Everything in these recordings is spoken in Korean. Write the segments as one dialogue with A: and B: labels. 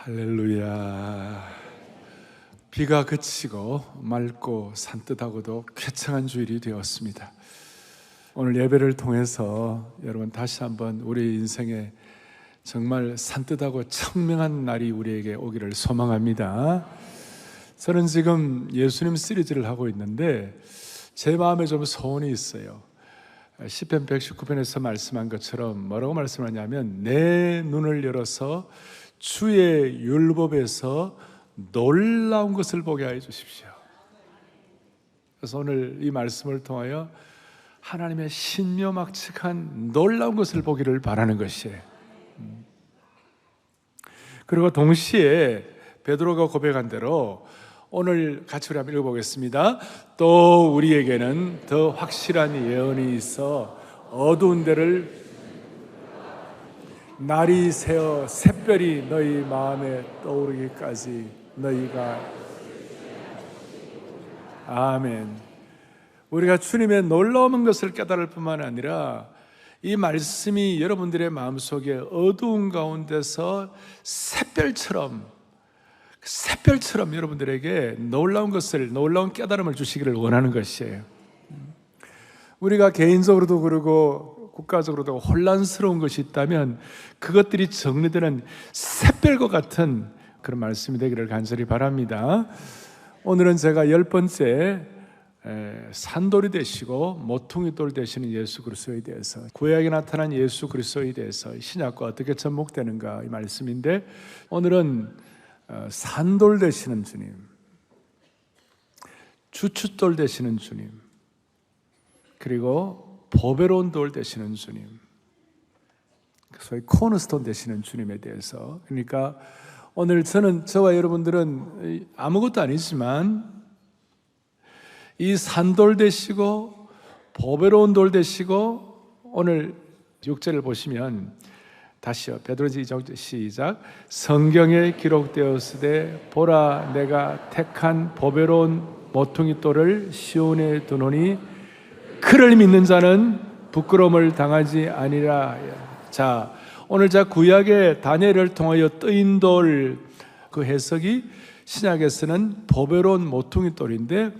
A: 할렐루야. 비가 그치고 맑고 산뜻하고도 쾌청한 주일이 되었습니다. 오늘 예배를 통해서 여러분 다시 한번 우리 인생에 정말 산뜻하고 청명한 날이 우리에게 오기를 소망합니다. 저는 지금 예수님 시리즈를 하고 있는데 제 마음에 좀 소원이 있어요. 시편 119편에서 말씀한 것처럼 뭐라고 말씀하냐면 내 눈을 열어서 주의 율법에서 놀라운 것을 보게 하여 주십시오. 그래서 오늘 이 말씀을 통하여 하나님의 신묘막측한 놀라운 것을 보기를 바라는 것이에요. 그리고 동시에 베드로가 고백한 대로 오늘 같이 우리 한번 읽어보겠습니다. 또 우리에게는 더 확실한 예언이 있어 어두운 데를 날이 새어 샛별이 너희 마음에 떠오르기까지 너희가 아멘. 우리가 주님의 놀라운 것을 깨달을 뿐만 아니라 이 말씀이 여러분들의 마음속에 어두운 가운데서 샛별처럼 여러분들에게 놀라운 깨달음을 주시기를 원하는 것이에요. 우리가 개인적으로도 그러고 국가적으로도 혼란스러운 것이 있다면 그것들이 정리되는 샛별과 같은 그런 말씀이 되기를 간절히 바랍니다. 오늘은 제가 10번째 산돌이 되시고 모퉁이돌 되시는 예수 그리스도에 대해서, 구약에 나타난 예수 그리스도에 대해서 신약과 어떻게 접목되는가 이 말씀인데, 오늘은 산돌 되시는 주님, 주춧돌 되시는 주님, 그리고 보배로운 돌 되시는 주님, 소위 코너스톤 되시는 주님에 대해서, 그러니까 오늘 저와 여러분들은 아무것도 아니지만 이 산돌 되시고 보배로운 돌 되시고, 오늘 6절을 보시면 다시요, 베드로지 시작. 성경에 기록되었으되 보라 내가 택한 보배로운 모퉁이 돌을 시온에 두노니 그를 믿는 자는 부끄러움을 당하지 아니라. 자, 오늘 구약의 다니엘을 통하여 뜨인 돌, 그 해석이 신약에서는 보배로운 모퉁이 돌인데,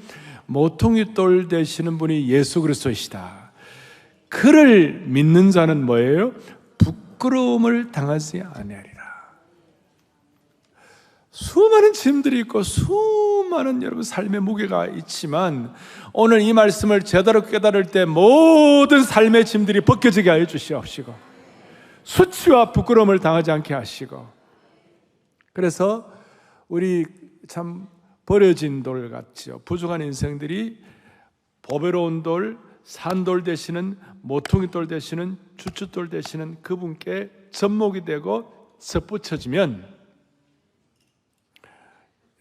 A: 모퉁이 돌 되시는 분이 예수 그리스도이시다. 그를 믿는 자는 뭐예요? 부끄러움을 당하지 아니하리라. 수많은 짐들이 있고 수많은 여러분 삶의 무게가 있지만 오늘 이 말씀을 제대로 깨달을 때 모든 삶의 짐들이 벗겨지게 하여 주시옵시고 수치와 부끄러움을 당하지 않게 하시고, 그래서 우리 참 버려진 돌 같죠. 부족한 인생들이 보배로운 돌, 산돌 되시는 모퉁이 돌 되시는 주춧돌 되시는 그분께 접목이 되고 접붙여지면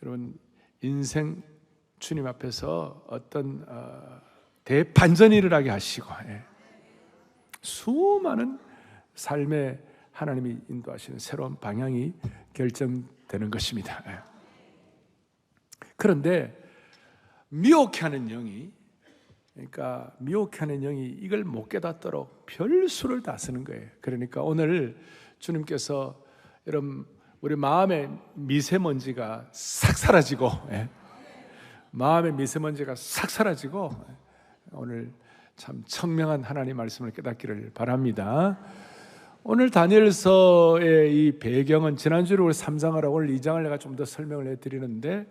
A: 여러분 인생 주님 앞에서 어떤 대반전이 일어나게 하시고 수많은 삶의 하나님이 인도하시는 새로운 방향이 결정되는 것입니다. 그런데 미혹하는 영이 이걸 못 깨닫도록 별수를 다 쓰는 거예요. 그러니까 오늘 주님께서 여러분 우리 마음의 미세먼지가 싹 사라지고, 마음의 미세먼지가 싹 사라지고 오늘 참 청명한 하나님 말씀을 깨닫기를 바랍니다. 오늘 다니엘서의 이 배경은 지난주에 우리 3장을 하고 오늘 2장을 내가 좀 더 설명을 해드리는데,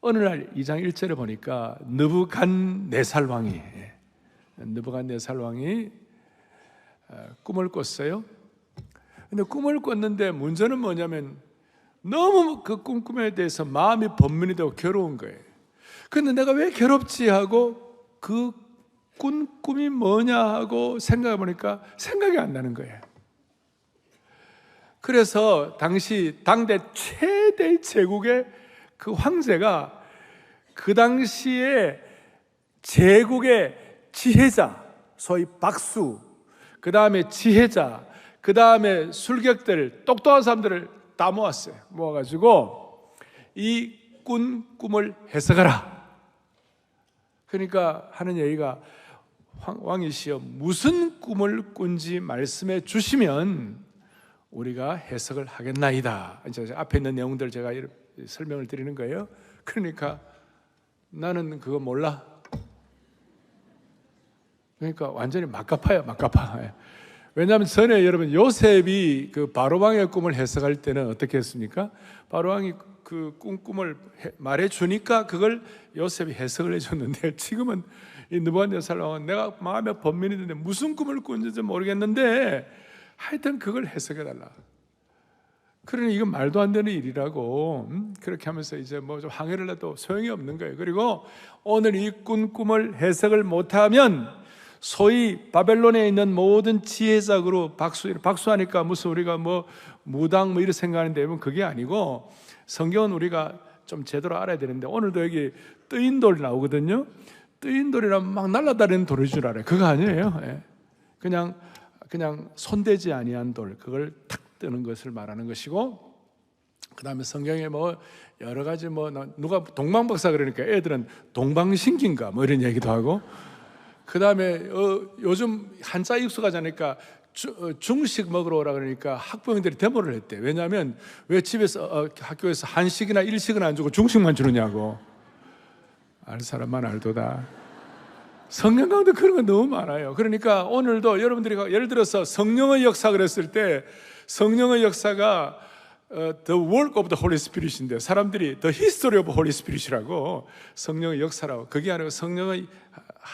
A: 어느 날 2장 1절에 보니까 느부갓네살 왕이 꿈을 꿨어요. 근데 꿈을 꿨는데 문제는 뭐냐면 너무 그 꿈에 대해서 마음이 번민이 되고 괴로운 거예요. 근데 내가 왜 괴롭지 하고 그 꾼 꿈이 뭐냐 하고 생각해 보니까 생각이 안 나는 거예요. 그래서 당시 당대 최대 제국의 그 황제가 그 당시에 제국의 지혜자, 소위 박수, 그 다음에 지혜자, 그 다음에 술객들, 똑똑한 사람들을 다 모았어요. 모아가지고 이 꿈을 해석하라. 그러니까 하는 얘기가, 왕이시여 무슨 꿈을 꾼지 말씀해 주시면 우리가 해석을 하겠나이다. 이제 앞에 있는 내용들 제가 설명을 드리는 거예요. 그러니까 나는 그거 몰라. 그러니까 완전히 막가파야, 막가파. 왜냐하면 전에 여러분 요셉이 그 바로왕의 꿈을 해석할 때는 어떻게 했습니까? 바로왕이 그 꿈을 말해 주니까 그걸 요셉이 해석을 해줬는데, 지금은 이 느부갓네살 왕은 내가 마음에 번민이 드는데 무슨 꿈을 꾼지 모르겠는데 하여튼 그걸 해석해 달라. 그러니 이건 말도 안 되는 일이라고 그렇게 하면서 이제 뭐 좀 항의를 해도 소용이 없는 거예요. 그리고 오늘 이 꾼 꿈을 해석을 못하면 소위 바벨론에 있는 모든 지혜자 그룹, 박수하니까 무슨 우리가 뭐 무당 뭐 이렇게 생각하는데 그게 아니고, 성경은 우리가 좀 제대로 알아야 되는데, 오늘도 여기 뜨인 돌이 나오거든요. 뜨인 돌이라면 막 날아다니는 돌인 줄 알아요. 그거 아니에요. 그냥 손대지 아니한 돌, 그걸 탁 뜨는 것을 말하는 것이고, 그 다음에 성경에 뭐 여러 가지 뭐 누가 동방박사 그러니까 애들은 동방신기인가 뭐 이런 얘기도 하고, 그 다음에 요즘 한자 익숙하자니까 중식 먹으러 오라 그러니까 학부형들이 데모를 했대. 왜냐하면 왜 집에서 학교에서 한식이나 일식은 안 주고 중식만 주느냐고. 알 사람만 알도다. 성경 가운데 그런 거 너무 많아요. 그러니까 오늘도 여러분들이 예를 들어서 성령의 역사 그랬을 때, 성령의 역사가 The work of the Holy Spirit인데 사람들이 The history of Holy Spirit이라고, 성령의 역사라고, 그게 아니고 성령의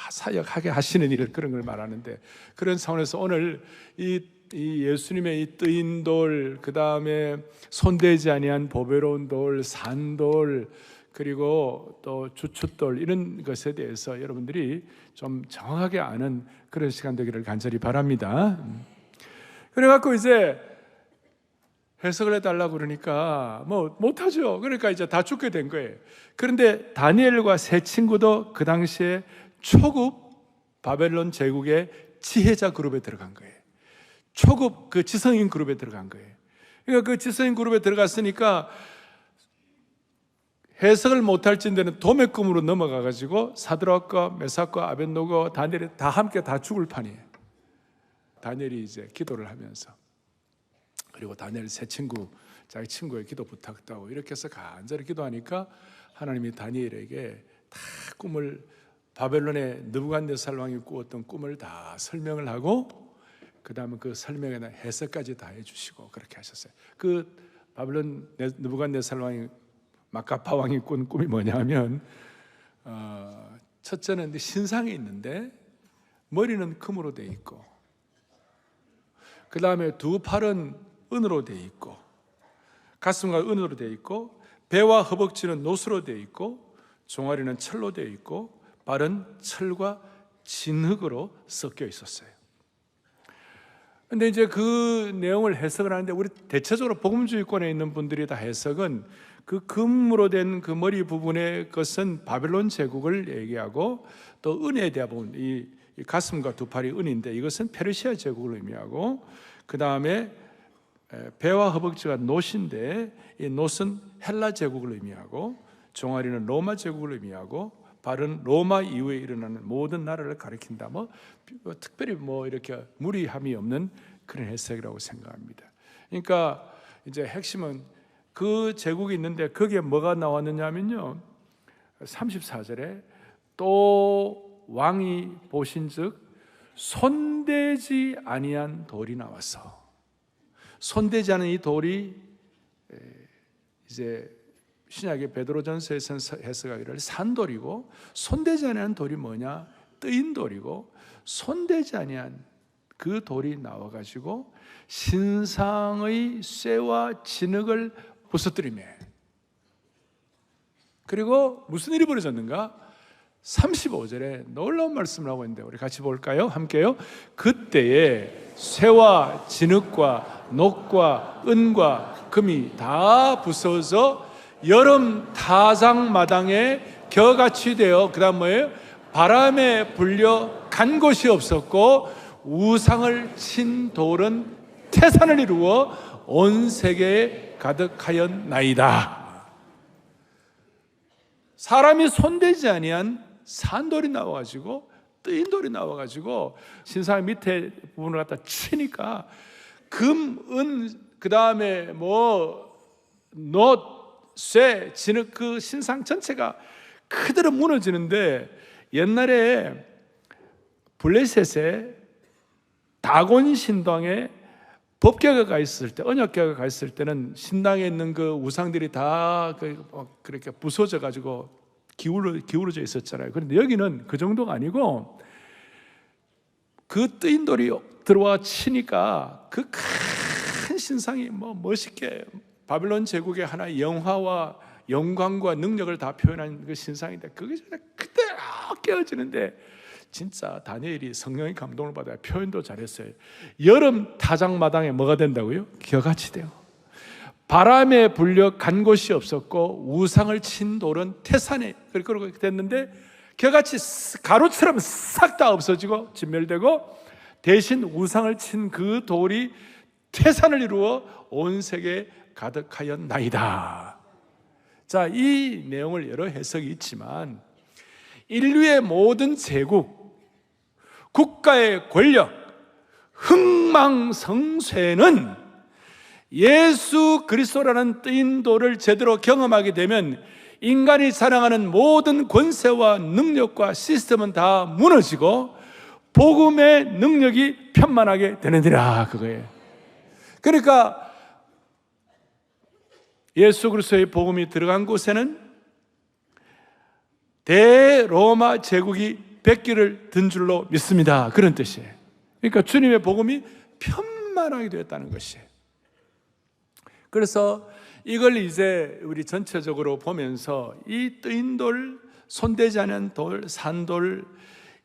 A: 사역하게 하시는 일, 그런 걸 말하는데, 그런 상황에서 오늘 이 예수님의 이 뜨인 돌, 그 다음에 손대지 아니한 보배로운 돌, 산돌, 그리고 또 주춧돌, 이런 것에 대해서 여러분들이 좀 정확하게 아는 그런 시간 되기를 간절히 바랍니다. 그래갖고 이제 해석을 해달라고 그러니까 뭐 못하죠. 그러니까 이제 다 죽게 된 거예요. 그런데 다니엘과 세 친구도 그 당시에 초급 바벨론 제국의 지혜자 그룹에 들어간 거예요. 초급 그 지성인 그룹에 들어간 거예요. 그러니까 그 지성인 그룹에 들어갔으니까 해석을 못할진대는 도매 꿈으로 넘어가가지고 사드락과 메삭과 아벳노고 다니엘이 다 함께 다 죽을 판이에요. 다니엘이 이제 기도를 하면서, 그리고 다니엘 세 친구, 자기 친구의 기도 부탁도 하고 이렇게 해서 간절히 기도하니까 하나님이 다니엘에게 다 꿈을, 바벨론의 느부갓네살 왕이 꾸었던 꿈을 다 설명을 하고, 그 다음에 그 설명에 대한 해석까지 다 해주시고 그렇게 하셨어요. 그 바벨론 느부갓네살 왕이, 마카파 왕이 꾼 꿈이 뭐냐면, 첫째는 신상이 있는데 머리는 금으로 돼 있고, 그 다음에 두 팔은 은으로 돼 있고, 가슴과 은으로 돼 있고, 배와 허벅지는 노수로 돼 있고, 종아리는 철로 돼 있고, 발은 철과 진흙으로 섞여 있었어요. 근데 이제 그 내용을 해석을 하는데, 우리 대체적으로 복음주의권에 있는 분들이 다 해석은 그 금으로 된 그 머리 부분의 것은 바벨론 제국을 얘기하고, 또 은에 대한 부분, 이 가슴과 두 팔이 은인데 이것은 페르시아 제국을 의미하고, 그 다음에 배와 허벅지가 놋인데 이 놋은 헬라 제국을 의미하고, 종아리는 로마 제국을 의미하고, 발은 로마 이후에 일어나는 모든 나라를 가리킨다. 뭐 특별히 뭐 이렇게 무리함이 없는 그런 해석이라고 생각합니다. 그러니까 이제 핵심은 그 제국이 있는데 거기에 뭐가 나왔느냐 하면요, 34절에 또 왕이 보신즉 손대지 아니한 돌이 나와서, 손대지 않은 이 돌이 이제 신약의 베드로전서에서 해석하기를 산돌이고, 손대지 아니한 돌이 뭐냐? 뜨인 돌이고, 손대지 아니한 그 돌이 나와가지고 신상의 쇠와 진흙을 부서뜨리며, 그리고 무슨 일이 벌어졌는가? 35절에 놀라운 말씀을 하고 있는데 우리 같이 볼까요? 함께요. 그때에 쇠와 진흙과 녹과 은과 금이 다 부서져 여름 타작마당에 겨같이 되어, 그 다음 뭐예요? 바람에 불려 간 곳이 없었고, 우상을 친 돌은 태산을 이루어 온 세계에 가득하였나이다. 사람이 손대지 아니한 산돌이 나와가지고, 뜨인 돌이 나와가지고 신상 밑에 부분을 갖다 치니까 금, 은, 그 다음에 놋, 쇠, 진흙, 그 신상 전체가 그대로 무너지는데, 옛날에 블레셋에 다곤 신당에 법궤가 있을 때, 언약궤가 있을 때는 신당에 있는 그 우상들이 다 그렇게 부서져 가지고 기울어져 있었잖아요. 그런데 여기는 그 정도가 아니고, 그 뜨인 돌이 들어와 치니까 그 큰 신상이 멋있게 바빌론 제국의 하나의 영화와 영광과 능력을 다 표현한 그 신상인데, 그게 그대로 깨어지는데, 진짜 다니엘이 성령의 감동을 받아야 표현도 잘했어요. 여름 타작마당에 뭐가 된다고요? 겨같이 돼요. 바람에 불려 간 곳이 없었고 우상을 친 돌은 태산에 그렇게 됐는데, 겨같이 가루처럼 싹 다 없어지고 진멸되고, 대신 우상을 친 그 돌이 태산을 이루어 온 세계에 가득하였나이다. 자, 이 내용을 여러 해석이 있지만, 인류의 모든 제국, 국가의 권력, 흥망성쇠는 예수 그리스도라는 뜨인 돌을 제대로 경험하게 되면 인간이 자랑하는 모든 권세와 능력과 시스템은 다 무너지고 복음의 능력이 편만하게 되느니라, 그거예요. 그러니까 예수 그리스도의 복음이 들어간 곳에는 대로마 제국이 백기를 든 줄로 믿습니다, 그런 뜻이에요. 그러니까 주님의 복음이 편만하게 되었다는 것이에요. 그래서 이걸 이제 우리 전체적으로 보면서 이 뜨인 돌, 손대지 않은 돌, 산돌,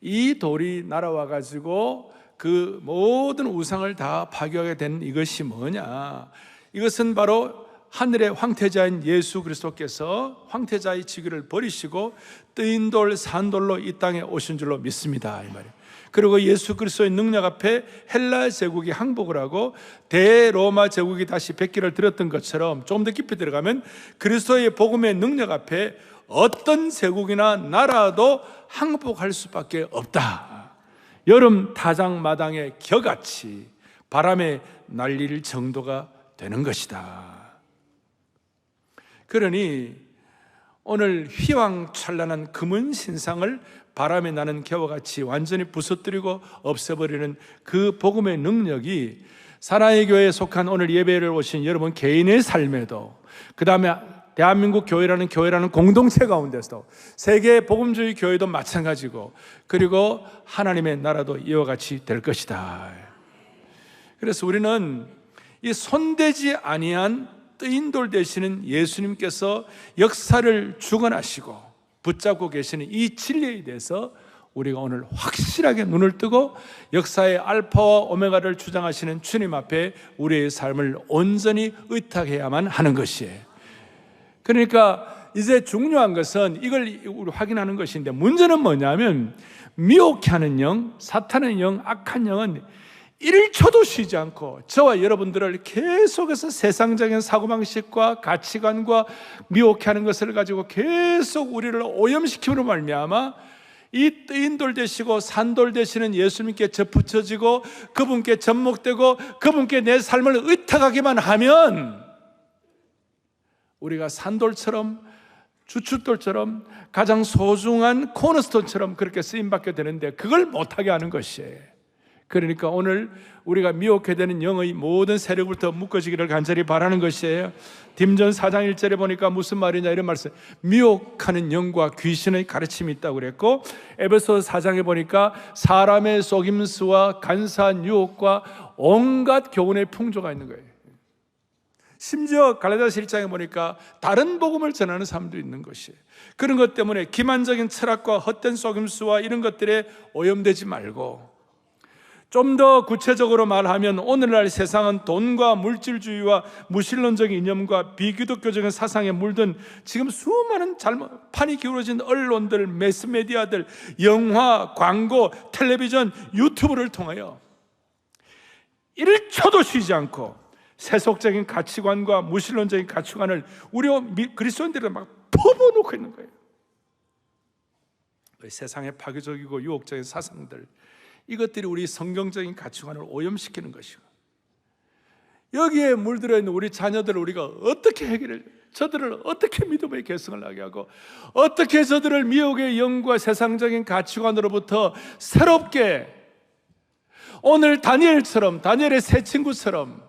A: 이 돌이 날아와 가지고 그 모든 우상을 다 파괴하게 된 이것이 뭐냐? 이것은 바로 하늘의 황태자인 예수 그리스도께서 황태자의 직위를 버리시고 뜨인 돌, 산돌로 이 땅에 오신 줄로 믿습니다, 이 말이에요. 그리고 예수 그리스도의 능력 앞에 헬라 제국이 항복을 하고 대로마 제국이 다시 백기를 들었던 것처럼, 조금 더 깊이 들어가면 그리스도의 복음의 능력 앞에 어떤 제국이나 나라도 항복할 수밖에 없다. 여름 타작마당에 겨같이 바람에 날릴 정도가 되는 것이다. 그러니 오늘 휘황찬란한 금은 신상을 바람에 나는 겨와 같이 완전히 부서뜨리고 없애버리는 그 복음의 능력이 사랑의 교회에 속한 오늘 예배를 오신 여러분 개인의 삶에도, 그 다음에 대한민국 교회라는 공동체 가운데서도, 세계 복음주의 교회도 마찬가지고, 그리고 하나님의 나라도 이와 같이 될 것이다. 그래서 우리는 이 손대지 아니한 뜨인 돌 되시는 예수님께서 역사를 주관하시고 붙잡고 계시는 이 진리에 대해서 우리가 오늘 확실하게 눈을 뜨고 역사의 알파와 오메가를 주장하시는 주님 앞에 우리의 삶을 온전히 의탁해야만 하는 것이에요. 그러니까 이제 중요한 것은 이걸 우리 확인하는 것인데, 문제는 뭐냐면 미혹해 하는 영, 사탄의 영, 악한 영은 1초도 쉬지 않고 저와 여러분들을 계속해서 세상적인 사고방식과 가치관과 미혹해 하는 것을 가지고 계속 우리를 오염시키므로 말미암아 이 뜨인 돌 되시고 산돌 되시는 예수님께 접붙여지고 그분께 접목되고 그분께 내 삶을 의탁하기만 하면 우리가 산돌처럼 주춧돌처럼 가장 소중한 코너스톤처럼 그렇게 쓰임받게 되는데, 그걸 못하게 하는 것이에요. 그러니까 오늘 우리가 미혹해 되는 영의 모든 세력부터 묶어지기를 간절히 바라는 것이에요. 딤전 4장 1절에 보니까 무슨 말이냐, 이런 말씀, 미혹하는 영과 귀신의 가르침이 있다고 그랬고, 에베소 4장에 보니까 사람의 속임수와 간사한 유혹과 온갖 교훈의 풍조가 있는 거예요. 심지어 갈라디아서 1장에 보니까 다른 복음을 전하는 사람도 있는 것이에요. 그런 것 때문에 기만적인 철학과 헛된 속임수와 이런 것들에 오염되지 말고, 좀 더 구체적으로 말하면 오늘날 세상은 돈과 물질주의와 무신론적인 이념과 비기독교적인 사상에 물든 지금 수많은 판이 기울어진 언론들, 매스메디아들, 영화, 광고, 텔레비전, 유튜브를 통하여 1초도 쉬지 않고 세속적인 가치관과 무신론적인 가치관을 우리 그리스도인들이 막 퍼부어놓고 있는 거예요. 세상의 파괴적이고 유혹적인 사상들, 이것들이 우리 성경적인 가치관을 오염시키는 것이고, 여기에 물들어 있는 우리 자녀들을 우리가 어떻게 해결해, 저들을 어떻게 믿음의 개성을 나게 하고, 어떻게 저들을 미혹의 영과 세상적인 가치관으로부터 새롭게, 오늘 다니엘처럼, 다니엘의 세 친구처럼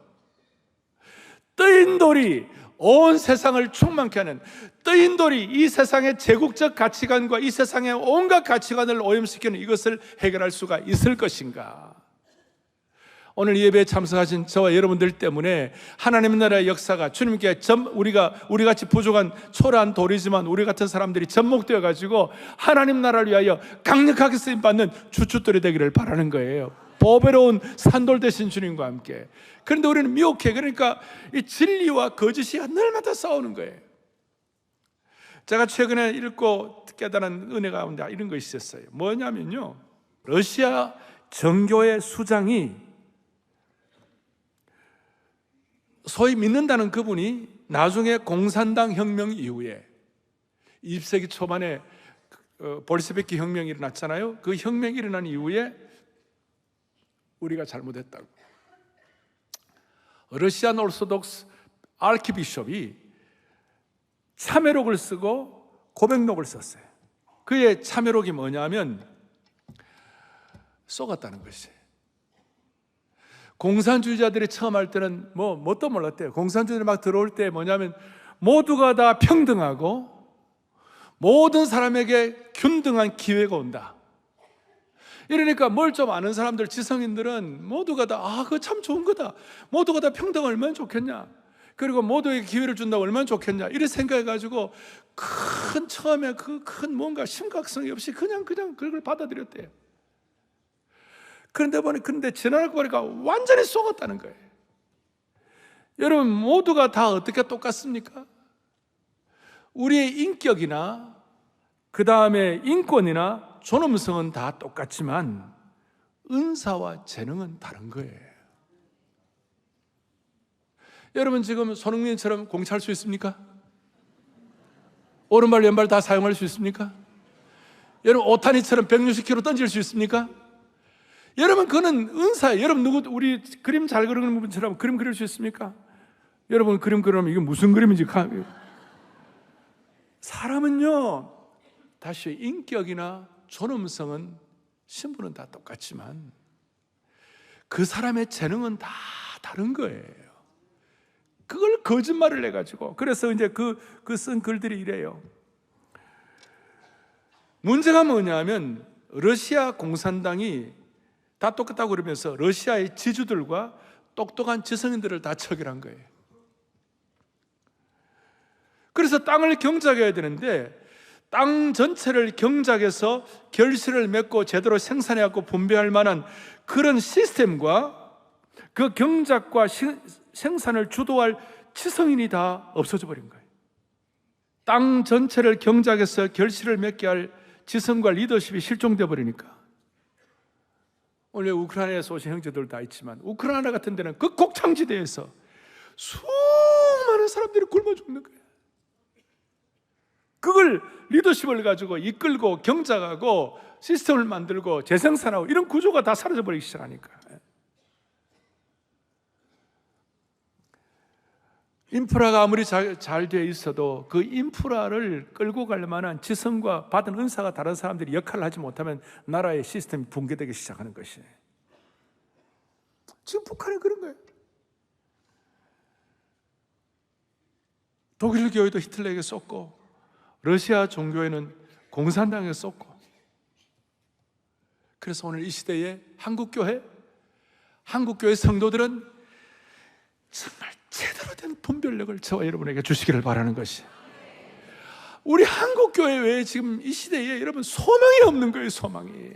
A: 뜨인 돌이 온 세상을 충만케 하는, 뜨인 돌이 이 세상의 제국적 가치관과 이 세상의 온갖 가치관을 오염시키는 이것을 해결할 수가 있을 것인가? 오늘 예배에 참석하신 저와 여러분들 때문에 하나님의 나라의 역사가, 주님께 우리같이 부족한 초라한 돌이지만 우리 같은 사람들이 접목되어 가지고 하나님 나라를 위하여 강력하게 쓰임받는 주춧돌이 되기를 바라는 거예요. 보배로운 산돌 되신 주님과 함께. 그런데 우리는 미혹해. 그러니까 이 진리와 거짓이 날마다 싸우는 거예요. 제가 최근에 읽고 깨달은 은혜 가운데 이런 것이 있었어요. 뭐냐면요, 러시아 정교회 수장이, 소위 믿는다는 그분이 나중에 공산당 혁명 이후에 20세기 초반에 볼셰비키 혁명이 일어났잖아요. 그 혁명이 일어난 이후에 우리가 잘못했다고, 러시안 오르소독스 아르키비숍이 참회록을 쓰고 고백록을 썼어요. 그의 참회록이 뭐냐면 쏘갔다는 것이에요. 공산주의자들이 처음 할 때는 뭣도 몰랐대요. 공산주의자들이 막 들어올 때 뭐냐면 모두가 다 평등하고 모든 사람에게 균등한 기회가 온다. 이러니까 뭘 좀 아는 사람들, 지성인들은 모두가 다 그거 참 좋은 거다. 모두가 다 평등 얼마나 좋겠냐. 그리고 모두에게 기회를 준다고 얼마나 좋겠냐. 이렇게 생각해가지고 처음에 큰 뭔가 심각성이 없이 그냥 그걸 받아들였대요. 그런데 지나고 보니까 완전히 속았다는 거예요. 여러분, 모두가 다 어떻게 똑같습니까? 우리의 인격이나 그 다음에 인권이나 존엄성은 다 똑같지만 은사와 재능은 다른 거예요. 여러분, 지금 손흥민처럼 공 찰 수 있습니까? 오른발 왼발 다 사용할 수 있습니까? 여러분, 오타니처럼 160km 던질 수 있습니까? 여러분, 그는 은사예요. 여러분, 우리 그림 잘 그리는 분처럼 그림 그릴 수 있습니까? 여러분, 그림 그리면 이게 무슨 그림인지. 사람은요, 다시 인격이나 존엄성은, 신분은 다 똑같지만 그 사람의 재능은 다 다른 거예요. 그걸 거짓말을 해가지고, 그래서 이제 쓴 글들이 이래요. 문제가 뭐냐면 러시아 공산당이 다 똑같다고 그러면서 러시아의 지주들과 똑똑한 지성인들을 다 처결한 거예요. 그래서 땅을 경작해야 되는데 땅 전체를 경작해서 결실을 맺고 제대로 생산해갖고 분배할 만한 그런 시스템과 그 경작과 생산을 주도할 지성인이 다 없어져 버린 거예요. 땅 전체를 경작해서 결실을 맺게 할 지성과 리더십이 실종되어 버리니까, 오늘 우크라이나에서 오신 형제들 다 있지만 우크라이나 같은 데는 그 곡창지대에서 수많은 사람들이 굶어 죽는 거예요. 그걸 리더십을 가지고 이끌고 경작하고 시스템을 만들고 재생산하고 이런 구조가 다 사라져버리기 시작하니까, 인프라가 아무리 잘 되어 있어도 그 인프라를 끌고 갈 만한 지성과 받은 은사가 다른 사람들이 역할을 하지 못하면 나라의 시스템이 붕괴되기 시작하는 것이에요. 지금 북한이 그런 거예요. 독일 교회도 히틀러에게 쏟고 러시아 종교회는 공산당에게 쏟고, 그래서 오늘 이 시대에 한국교회 성도들은 정말 제대로 된 분별력을 저와 여러분에게 주시기를 바라는 것이, 우리 한국교회 외에 지금 이 시대에 여러분 소망이 없는 거예요. 소망이.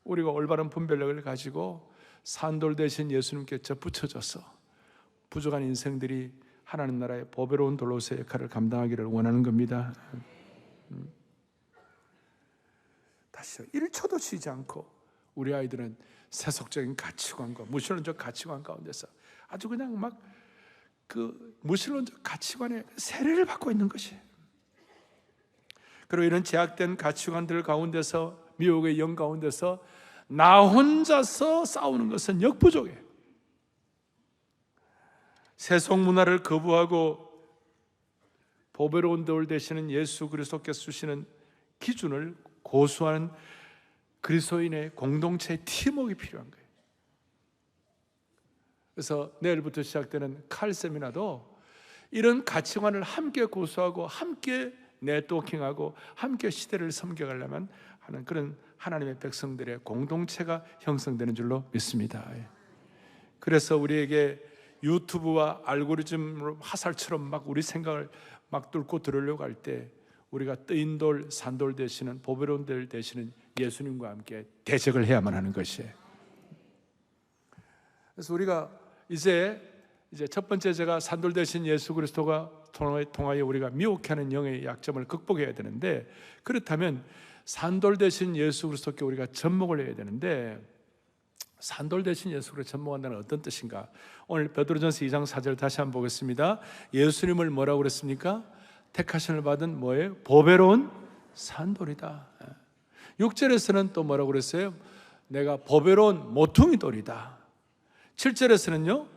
A: 우리가 올바른 분별력을 가지고 산돌 대신 예수님께 접붙여져서 부족한 인생들이 하나님 나라의 보배로운 돌로서의 역할을 감당하기를 원하는 겁니다. 다시요, 1초도 쉬지 않고 우리 아이들은 세속적인 가치관과 무신론적 가치관 가운데서 아주 그냥 막 그 무신론적 가치관에 세례를 받고 있는 것이에요. 그리고 이런 제약된 가치관들 가운데서, 미혹의 영 가운데서 나 혼자서 싸우는 것은 역부족이에요. 세속 문화를 거부하고 보배로운 돌 되시는 예수 그리스도께서 주시는 기준을 고수하는 그리스도인의 공동체의 팀워크가 필요한 거예요. 그래서 내일부터 시작되는 칼 세미나도 이런 가치관을 함께 고수하고 함께 네트워킹하고 함께 시대를 섬겨가려면 하는 그런 하나님의 백성들의 공동체가 형성되는 줄로 믿습니다. 그래서 우리에게 유튜브와 알고리즘으로 화살처럼 막 우리 생각을 막 뚫고 들으려고 할 때 우리가 뜨인 돌, 산돌 되시는 보배로운 돌 되시는 예수님과 함께 대적을 해야만 하는 것이에요. 그래서 우리가 이제 첫 번째 제가 산돌 되신 예수 그리스도가 통하여 우리가 미혹하는 영의 약점을 극복해야 되는데, 그렇다면 산돌 되신 예수 그리스도께 우리가 접목을 해야 되는데, 산돌 되신 예수 그리스도를 접목한다는 어떤 뜻인가? 오늘 베드로전서 2장 4절 다시 한번 보겠습니다. 예수님을 뭐라고 그랬습니까? 택하심을 받은 뭐예요? 보배로운 산돌이다. 6절에서는 또 뭐라고 그랬어요? 내가 보배로운 모퉁이 돌이다. 7절에서는요,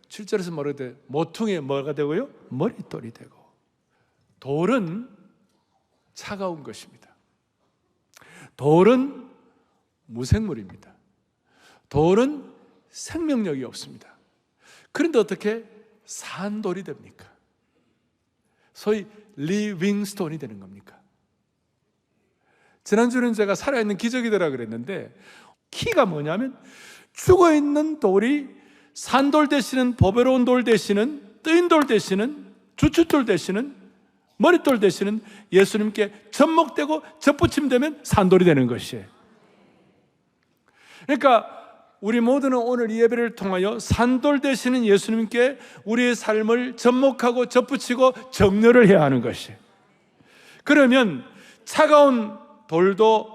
A: 7절에서 뭐라고 돼요? 모퉁이에 뭐가 되고요? 머릿돌이 되고. 돌은 차가운 것입니다. 돌은 무생물입니다. 돌은 생명력이 없습니다. 그런데 어떻게 산돌이 됩니까? 소위 리빙스톤이 되는 겁니까? 지난주는 제가 살아있는 기적이더라 그랬는데, 키가 뭐냐면 죽어있는 돌이 산돌 되시는 보배로운 돌 되시는 뜨인 돌 되시는 주춧돌 되시는 머릿돌 되시는 예수님께 접목되고 접붙임되면 산돌이 되는 것이에요. 그러니까 우리 모두는 오늘 이 예배를 통하여 산돌 되시는 예수님께 우리의 삶을 접목하고 접붙이고 정렬을 해야 하는 것이에요. 그러면 차가운 돌도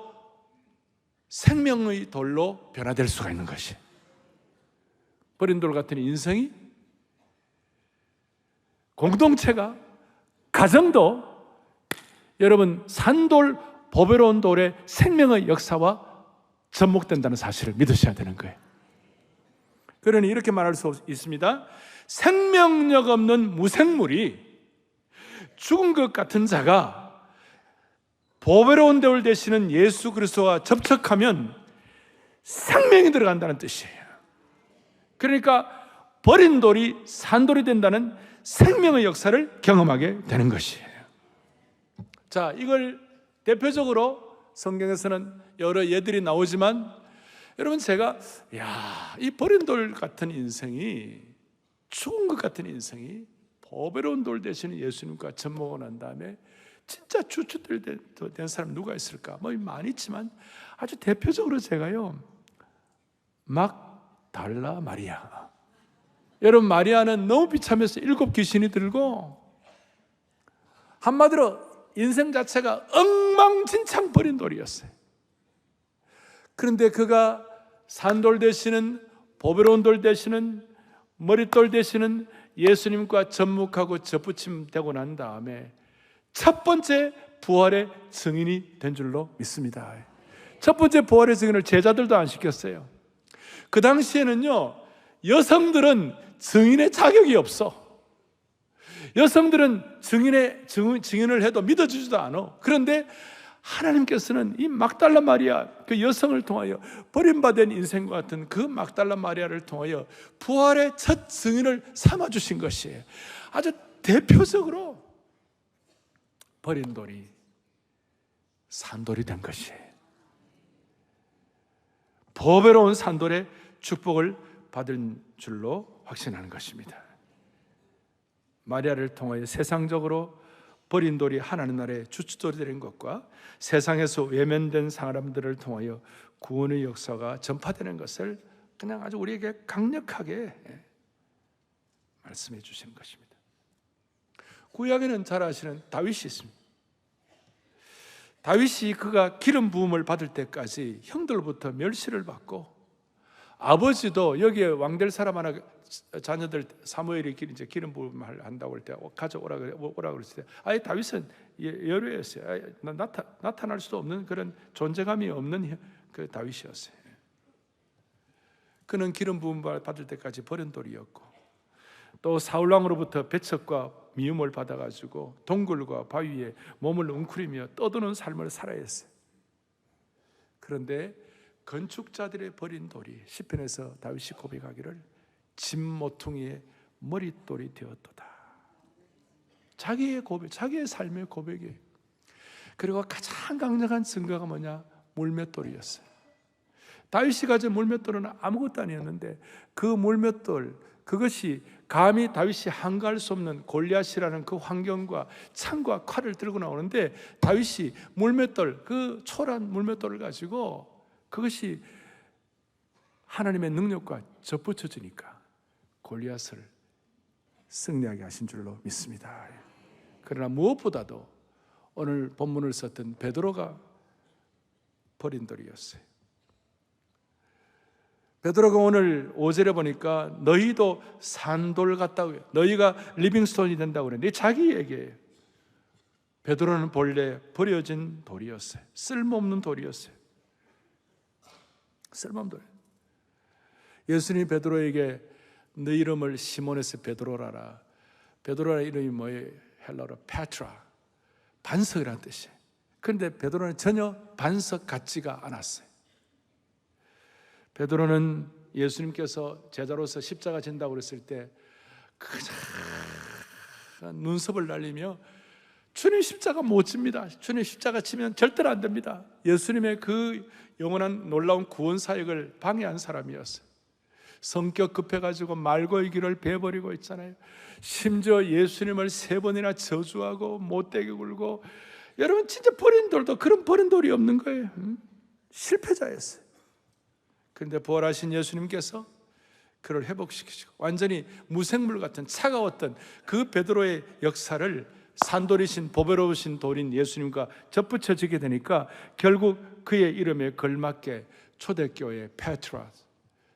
A: 생명의 돌로 변화될 수가 있는 것이에요. 버린 돌 같은 인생이, 공동체가, 가정도 여러분 산돌 보배로운 돌의 생명의 역사와 접목된다는 사실을 믿으셔야 되는 거예요. 그러니 이렇게 말할 수 있습니다. 생명력 없는 무생물이, 죽은 것 같은 자가 보배로운 돌 되시는 예수 그리스도와 접촉하면 생명이 들어간다는 뜻이에요. 그러니까 버린 돌이 산돌이 된다는 생명의 역사를 경험하게 되는 것이에요. 자, 이걸 대표적으로 성경에서는 여러 예들이 나오지만, 여러분 제가 이 버린 돌 같은 인생이, 죽은 것 같은 인생이 보배로운 돌 되시는 예수님과 접목을 난 다음에 진짜 주춧돌 된 사람 누가 있을까? 뭐 많이 있지만 아주 대표적으로 제가요, 막달라 마리아. 여러분, 마리아는 너무 비참해서 7 귀신이 들고, 한마디로 인생 자체가 엉망진창 버린 돌이었어요. 그런데 그가 산돌 되시는 보배로운 돌 되시는 머릿돌 되시는 예수님과 접목하고 접붙임되고 난 다음에 첫 번째 부활의 증인이 된 줄로 믿습니다. 첫 번째 부활의 증인을 제자들도 안 시켰어요. 그 당시에는요, 여성들은 증인의 자격이 없어. 여성들은 증인을 해도 믿어주지도 않아. 그런데 하나님께서는 이 막달라 마리아, 그 여성을 통하여 버림받은 인생과 같은 그 막달라 마리아를 통하여 부활의 첫 증인을 삼아주신 것이에요. 아주 대표적으로 버린 돌이 산돌이 된 것이에요. 보배로운 산돌의 축복을 받은 줄로 확신하는 것입니다. 마리아를 통하여 세상적으로 버린 돌이 하나님 나라의 주춧돌이 되는 것과 세상에서 외면된 사람들을 통하여 구원의 역사가 전파되는 것을 그냥 아주 우리에게 강력하게 말씀해 주시는 것입니다. 구약에는 잘 아시는 다윗이 있습니다. 다윗이 그가 기름 부음을 받을 때까지 형들로부터 멸시를 받고, 아버지도 여기에 왕될 사람 하나 자녀들 사무엘이 이제 기름 부음을 한다고 할 때 가져오라 그랬을 때, 아예 다윗은 여류였어요. 나타날 수도 없는 그런 존재감이 없는 그 다윗이었어요. 그는 기름 부음 받을 때까지 버린 돌이었고, 또 사울왕으로부터 배척과 미움을 받아가지고 동굴과 바위에 몸을 웅크리며 떠드는 삶을 살아야 했어요. 그런데 건축자들의 버린 돌이, 시편에서 다윗이 고백하기를 집 모퉁이의 머릿돌이 되었도다. 자기의 고백, 자기의 삶의 고백이에요. 그리고 가장 강력한 증거가 뭐냐? 물맷돌이었어요. 다윗이 가진 물맷돌은 아무것도 아니었는데 그 물맷돌, 그것이 감히 다윗이 한가할 수 없는 골리앗이라는 그 환경과 창과 칼을 들고 나오는데, 다윗이 물맷돌, 그 초란 물맷돌을 가지고 그것이 하나님의 능력과 접붙여지니까 골리앗을 승리하게 하신 줄로 믿습니다. 그러나 무엇보다도 오늘 본문을 썼던 베드로가 버린 돌이었어요. 베드로가 오늘 5절에 보니까 너희도 산돌 같다고요. 너희가 리빙스톤이 된다고 그랬는데 자기 얘기예요. 베드로는 본래 버려진 돌이었어요. 쓸모없는 돌이었어요. 쓸모없는 돌. 예수님이 베드로에게 너 이름을 시몬에서 베드로라라. 베드로라는 이름이 뭐예요? 헬라어로 페트라, 반석이라는 뜻이에요. 그런데 베드로는 전혀 반석 같지가 않았어요. 베드로는 예수님께서 제자로서 십자가 진다고 그랬을 때 그냥 눈썹을 날리며 주님 십자가 못 집니다. 주님 십자가 치면 절대로 안 됩니다. 예수님의 그 영원한 놀라운 구원 사역을 방해한 사람이었어요. 성격 급해가지고 말고의 길을 베버리고 있잖아요. 심지어 예수님을 3번이나 저주하고 못되게 굴고, 여러분 진짜 버린 돌도 그런 버린 돌이 없는 거예요. 실패자였어요. 그런데 부활하신 예수님께서 그를 회복시키시고 완전히 무생물 같은 차가웠던 그 베드로의 역사를 산돌이신 보배로우신 돌인 예수님과 접붙여지게 되니까 결국 그의 이름에 걸맞게 초대교회 페트라,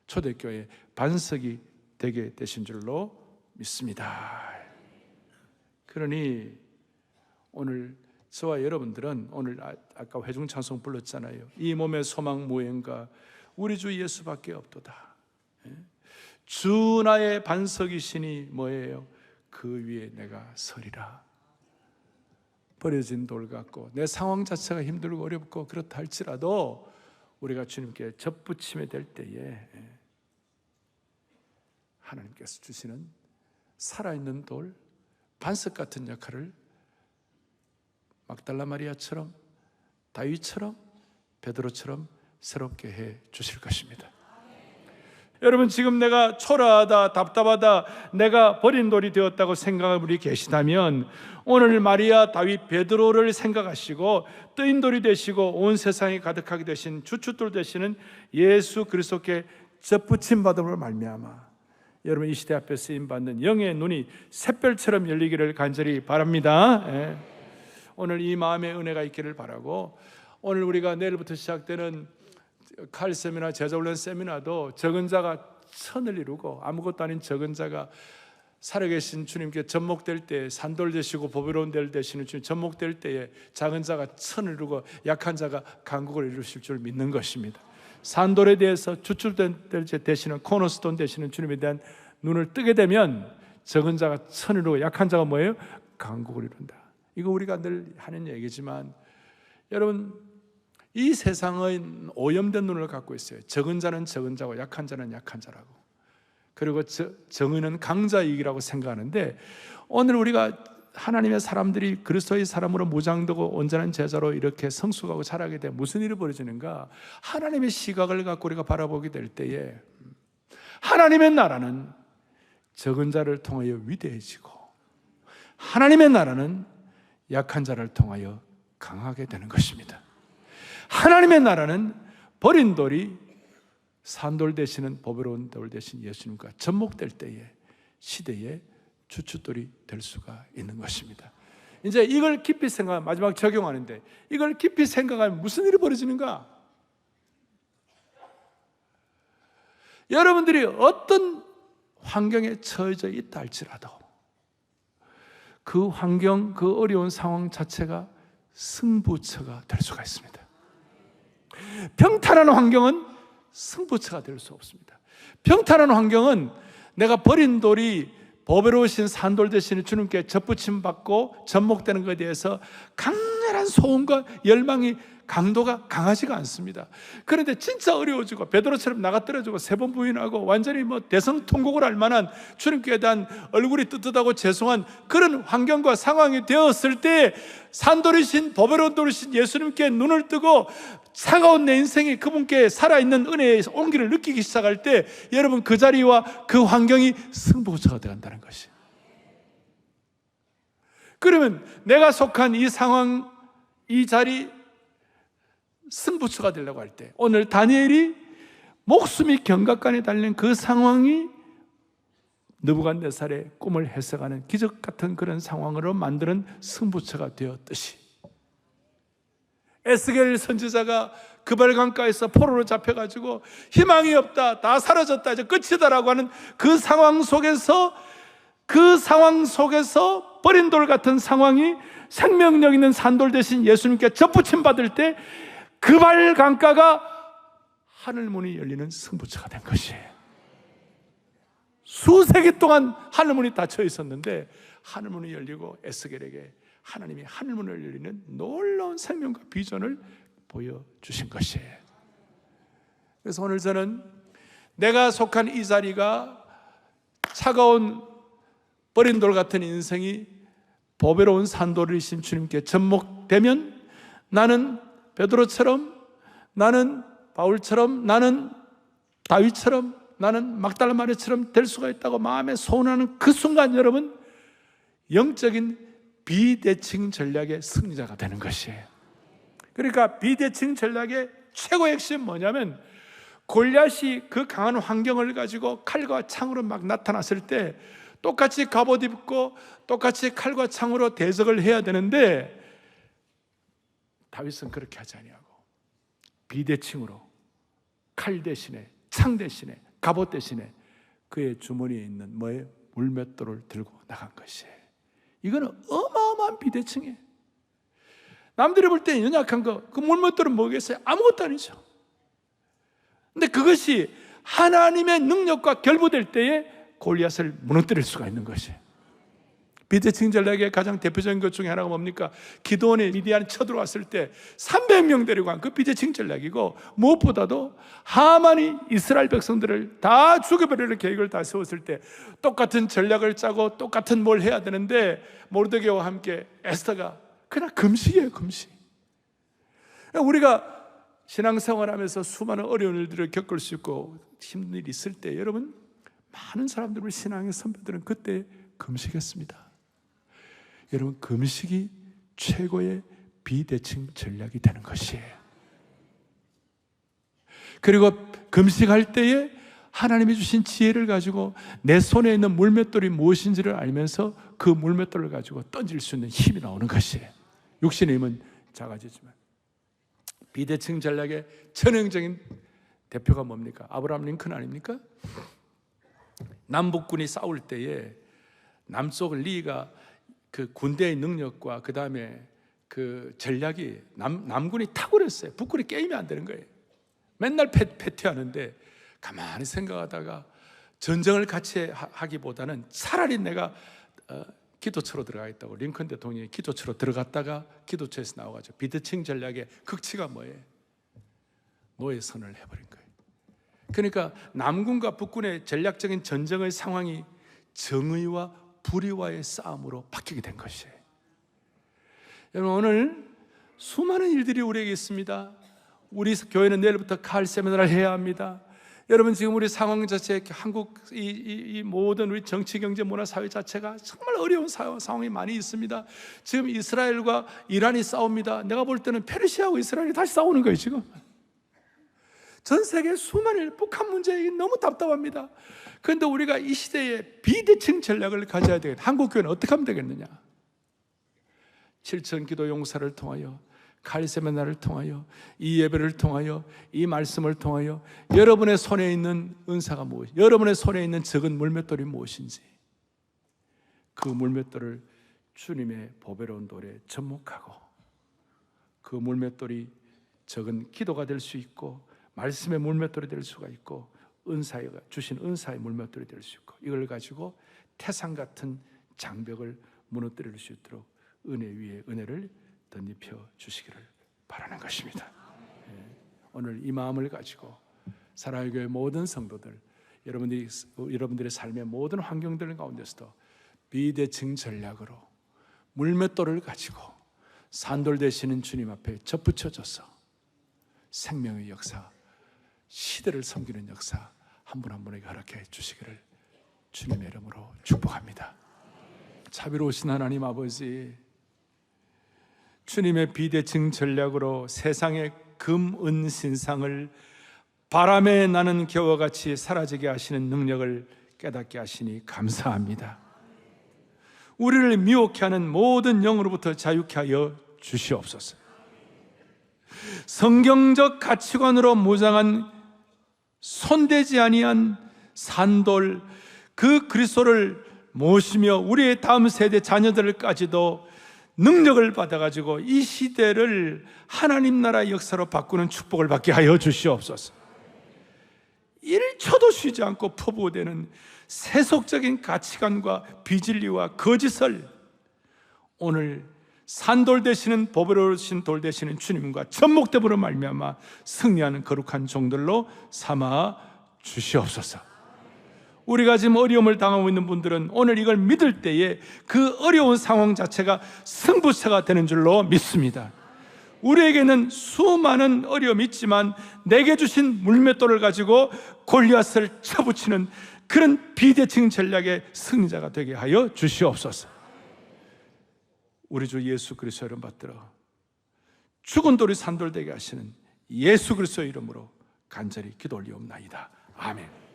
A: 초대교회 반석이 되게 되신 줄로 믿습니다. 그러니 오늘 저와 여러분들은 오늘 아까 회중찬송 불렀잖아요. 이 몸의 소망 무엇인가? 우리 주 예수밖에 없도다. 주 나의 반석이시니 뭐예요? 그 위에 내가 서리라. 버려진 돌 같고 내 상황 자체가 힘들고 어렵고 그렇다 할지라도 우리가 주님께 접붙임이 될 때에 하나님께서 주시는 살아있는 돌, 반석 같은 역할을 막달라 마리아처럼, 다윗처럼, 베드로처럼 새롭게 해 주실 것입니다. 여러분, 지금 내가 초라하다, 답답하다, 내가 버린 돌이 되었다고 생각하는 분이 계시다면 오늘 마리아, 다윗, 베드로를 생각하시고 뜨인 돌이 되시고 온 세상에 가득하게 되신 주춧돌 되시는 예수 그리스도께 접붙임 받음으로 말미암아 여러분 이 시대 앞에 쓰임받는 영의 눈이 샛별처럼 열리기를 간절히 바랍니다. 오늘 이 마음의 은혜가 있기를 바라고, 오늘 우리가 내일부터 시작되는 칼 세미나, 제자훈련 세미나도 적은 자가 천을 이루고 아무것도 아닌 적은 자가 살아계신 주님께 접목될 때, 산돌 되시고 보배로운 델 되시는 주님 접목될 때에 작은 자가 천을 이루고 약한 자가 강국을 이루실 줄 믿는 것입니다. 산돌에 대해서 주춧돌 되시는, 코너스톤 되시는 주님에 대한 눈을 뜨게 되면 적은 자가 천을 이루고 약한 자가 뭐예요? 강국을 이룬다. 이거 우리가 늘 하는 얘기지만 여러분, 이 세상은 오염된 눈을 갖고 있어요. 적은 자는 적은 자고 약한 자는 약한 자라고, 그리고 정의는 강자이기라고 생각하는데, 오늘 우리가 하나님의 사람들이 그리스도의 사람으로 무장되고 온전한 제자로 이렇게 성숙하고 자라게 돼 무슨 일이 벌어지는가? 하나님의 시각을 갖고 우리가 바라보게 될 때에 하나님의 나라는 적은 자를 통하여 위대해지고 하나님의 나라는 약한 자를 통하여 강하게 되는 것입니다. 하나님의 나라는 버린 돌이 산돌 되시는 보배로운 돌 되신 예수님과 접목될 때에 시대에 주춧돌이 될 수가 있는 것입니다. 이제 이걸 깊이 생각, 마지막 적용하는데 이걸 깊이 생각하면 무슨 일이 벌어지는가? 여러분들이 어떤 환경에 처해져 있다 할지라도 그 환경, 그 어려운 상황 자체가 승부처가 될 수가 있습니다. 평탄한 환경은 승부처가 될 수 없습니다. 평탄한 환경은 내가 버린 돌이 보배로우신 산돌 대신 주님께 접붙임 받고 접목되는 것에 대해서 강렬한 소원과 열망이 강도가 강하지가 않습니다. 그런데 진짜 어려워지고 베드로처럼 나가떨어지고 3번 부인하고 완전히 대성통곡을 할 만한 주님께 대한 얼굴이 뜨뜻하고 죄송한 그런 환경과 상황이 되었을 때 산돌이신 보배로운 돌이신 예수님께 눈을 뜨고 차가운 내 인생이 그분께 살아있는 은혜의 온기를 느끼기 시작할 때 여러분 그 자리와 그 환경이 승부처가 되어간다는 것이에요. 그러면 내가 속한 이 상황, 이 자리 승부처가 되려고 할 때 오늘 다니엘이 목숨이 경각간에 달린 그 상황이 느부갓네살의 꿈을 해석하는 기적 같은 그런 상황으로 만드는 승부처가 되었듯이 에스겔 선지자가 그발강가에서 포로로 잡혀가지고 희망이 없다, 다 사라졌다, 이제 끝이다라고 하는 그 상황 속에서 버린 돌 같은 상황이 생명력 있는 산돌 대신 예수님께 접붙임 받을 때 그발강가가 하늘문이 열리는 승부처가 된 것이에요. 수세기 동안 하늘문이 닫혀 있었는데 하늘문이 열리고 에스겔에게 하나님이 하늘문을 열리는 놀라운 생명과 비전을 보여주신 것이에요. 그래서 오늘 저는 내가 속한 이 자리가 차가운 버린 돌 같은 인생이 보배로운 산돌이신 주님께 접목되면 나는 베드로처럼, 나는 바울처럼, 나는 다윗처럼, 나는 막달라 마리아처럼 될 수가 있다고 마음에 소원하는 그 순간 여러분 영적인 비대칭 전략의 승리자가 되는 것이에요. 그러니까 비대칭 전략의 최고의 핵심은 뭐냐면 골리앗이 그 강한 환경을 가지고 칼과 창으로 막 나타났을 때 똑같이 갑옷 입고 똑같이 칼과 창으로 대적을 해야 되는데 다윗은 그렇게 하지 아니하고 비대칭으로 칼 대신에 창 대신에 갑옷 대신에 그의 주머니에 있는 뭐에 물맷돌을 들고 나간 것이에요. 이거는 어마어마한 비대칭이에요. 남들이 볼 때 연약한 그 물맷돌은 뭐겠어요? 아무것도 아니죠. 근데 그것이 하나님의 능력과 결부될 때에 골리앗을 무너뜨릴 수가 있는 것이에요. 비대칭 전략의 가장 대표적인 것 중에 하나가 뭡니까? 기드온이 미디안에 쳐들어왔을 때 300명 데리고 간 그 비대칭 전략이고, 무엇보다도 하만이 이스라엘 백성들을 다 죽여버리는 계획을 다 세웠을 때 똑같은 전략을 짜고 똑같은 뭘 해야 되는데 모르드게와 함께 에스더가 그냥 금식이에요. 금식. 우리가 신앙생활하면서 수많은 어려운 일들을 겪을 수 있고 힘든 일이 있을 때 여러분 많은 사람들, 우리 신앙의 선배들은 그때 금식했습니다. 여러분 금식이 최고의 비대칭 전략이 되는 것이에요. 그리고 금식할 때에 하나님이 주신 지혜를 가지고 내 손에 있는 물맷돌이 무엇인지를 알면서 그 물맷돌을 가지고 던질 수 있는 힘이 나오는 것이에요. 육신의 힘은 작아지지만 비대칭 전략의 전형적인 대표가 뭡니까? 아브라함 링컨 아닙니까? 남북군이 싸울 때에 남쪽 리가 그 군대의 능력과 그 다음에 그 전략이 남군이 탁월했어요. 북군이 게임이 안 되는 거예요. 맨날 패퇴하는데 가만히 생각하다가 전쟁을 같이 하기보다는 차라리 내가 기도처로 들어가겠다고 링컨 대통령이 기도처로 들어갔다가 기도처에서 나와가지고 비대칭 전략의 극치가 뭐예요? 노예선을 해버린 거예요. 그러니까 남군과 북군의 전략적인 전쟁의 상황이 정의와 불의와의 싸움으로 바뀌게 된 것이에요. 여러분 오늘 수많은 일들이 우리에게 있습니다. 우리 교회는 내일부터 칼 세미나를 해야 합니다. 여러분 지금 우리 상황 자체, 한국 이 모든 우리 정치, 경제, 문화, 사회 자체가 정말 어려운 상황이 많이 있습니다. 지금 이스라엘과 이란이 싸웁니다. 내가 볼 때는 페르시아하고 이스라엘이 다시 싸우는 거예요 지금. 전 세계 수많은 북한 문제 너무 답답합니다. 그런데 우리가 이 시대에 비대칭 전략을 가져야 되겠다. 한국 교회는 어떻게 하면 되겠느냐? 7천 기도 용사를 통하여, 칼 세미나를 통하여, 이 예배를 통하여, 이 말씀을 통하여 여러분의 손에 있는 은사가 무엇이, 여러분의 손에 있는 적은 물맷돌이 무엇인지 그 물맷돌을 주님의 보배로운 돌에 접목하고 그 물맷돌이 적은 기도가 될 수 있고 말씀의 물맷돌이 될 수가 있고 은사가 주신 은사의 물맷돌이 될 수 있고 이걸 가지고 태산 같은 장벽을 무너뜨릴 수 있도록 은혜 위에 은혜를 덧입혀 주시기를 바라는 것입니다. 오늘 이 마음을 가지고 사랑의 교회 모든 성도들, 여러분들의 삶의 모든 환경들 가운데서도 비대칭 전략으로 물맷돌을 가지고 산돌 되시는 주님 앞에 접붙여져서 생명의 역사, 시대를 섬기는 역사 한 분 한 분에게 허락해 주시기를 주님의 이름으로 축복합니다. 자비로우신 하나님 아버지, 주님의 비대칭 전략으로 세상의 금, 은, 신상을 바람에 나는 겨와 같이 사라지게 하시는 능력을 깨닫게 하시니 감사합니다. 우리를 미혹해 하는 모든 영으로부터 자유케 하여 주시옵소서. 성경적 가치관으로 무장한 손대지 아니한 산돌, 그 그리스도를 모시며 우리의 다음 세대 자녀들까지도 능력을 받아가지고 이 시대를 하나님 나라의 역사로 바꾸는 축복을 받게 하여 주시옵소서. 1초도 쉬지 않고 퍼부어대는 세속적인 가치관과 비진리와 거짓을 오늘 산돌 되시는 보배로우신 돌 되시는 주님과 접목됨으로 말미암아 승리하는 거룩한 종들로 삼아 주시옵소서. 우리가 지금 어려움을 당하고 있는 분들은 오늘 이걸 믿을 때에 그 어려운 상황 자체가 승부처가 되는 줄로 믿습니다. 우리에게는 수많은 어려움이 있지만 내게 주신 물맷돌을 가지고 골리앗을 쳐붙이는 그런 비대칭 전략의 승리자가 되게 하여 주시옵소서. 우리 주 예수 그리스도 이름 받들어 죽은 돌이 산돌 되게 하시는 예수 그리스도 이름으로 간절히 기도 올리옵나이다. 아멘.